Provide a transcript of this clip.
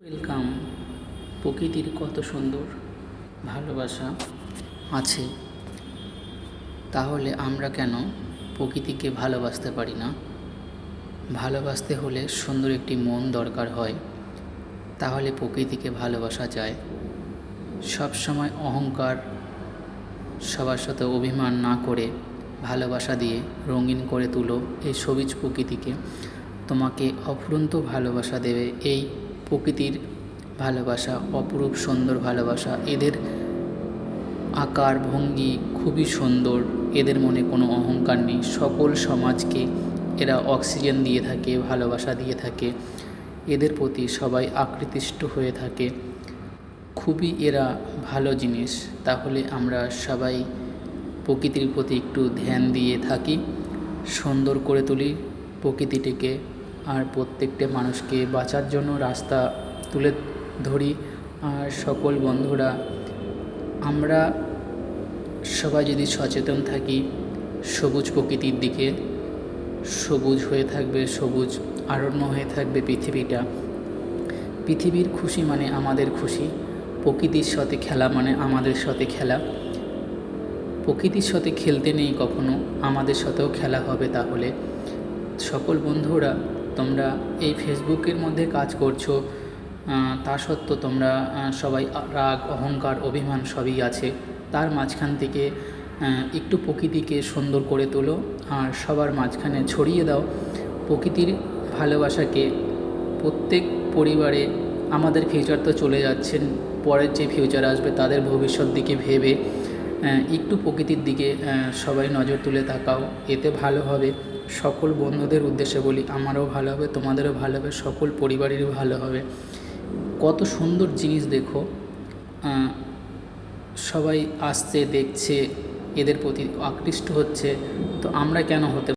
Welcome. প্রকৃতির কত সুন্দর ভালোবাসা আছে, তাহলে আমরা কেন প্রকৃতিকে ভালোবাসতে পারি না? ভালোবাসতে হলে সুন্দর একটি মন দরকার হয়, তাহলে প্রকৃতিকে ভালোবাসা যায়। সব সময় অহংকার, সবার সাথে অভিমান না করে ভালোবাসা দিয়ে রঙিন করে তুলো এই সবুজ প্রকৃতিকে। তোমাকে অফুরন্ত ভালোবাসা দেবে এই প্রকৃতির ভালোবাসা, অপরূপ সুন্দর ভালোবাসা। এদের আকার ভঙ্গি খুবই সুন্দর, এদের মনে কোনো অহংকার নেই। সকল সমাজকে এরা অক্সিজেন দিয়ে থাকে, ভালোবাসা দিয়ে থাকে, এদের প্রতি সবাই আকৃষ্ট হয়ে থাকে। খুবই এরা ভালো জিনিস। তাহলে আমরা সবাই প্রকৃতির প্রতি একটু ধ্যান দিয়ে থাকি, সুন্দর করে তুলি প্রকৃতিটিকে, আর প্রত্যেকটা মানুষকে বাঁচার জন্য রাস্তা তুলে ধরি। আর সকল বন্ধুরা, আমরা সবাই যদি সচেতন থাকি সবুজ প্রকৃতির দিকে, সবুজ হয়ে থাকবে, সবুজ আরণ্য হয়ে থাকবে পৃথিবীটা। পৃথিবীর খুশি মানে আমাদের খুশি, প্রকৃতির সাথে খেলা মানে আমাদের সাথে খেলা। প্রকৃতির সাথে খেলতে নেই কখনো, আমাদের সাথেও খেলা হবে। তাহলে সকল বন্ধুরা, তোমরা এই ফেসবুকের মধ্যে কাজ করছো, তা সত্ত্বেও তোমরা সবাই রাগ, অহংকার, অভিমান সবই আছে। তার মাঝখান থেকে একটু প্রকৃতিকে সুন্দর করে তোলো আর সবার মাঝখানে ছড়িয়ে দাও প্রকৃতির ভালোবাসাকে। প্রত্যেক পরিবারে, আমাদের ফিউচার তো চলে যাচ্ছেন, পরের যে ফিউচার আসবে তাদের ভবিষ্যৎ দিকে ভেবে একটু প্রকৃতির দিকে সবাই নজর তুলে তাকাও, এতে ভালো হবে। সকল বন্ধুদের উদ্দেশ্যে বলি, আমারও ভালো হবে, তোমাদেরও ভালো হবে, সকল পরিবারেরও ভালো হবে। কত সুন্দর জিনিস দেখো, সবাই আসছে, দেখছে, এদের প্রতি আকৃষ্ট হচ্ছে, তো আমরা কেন হতে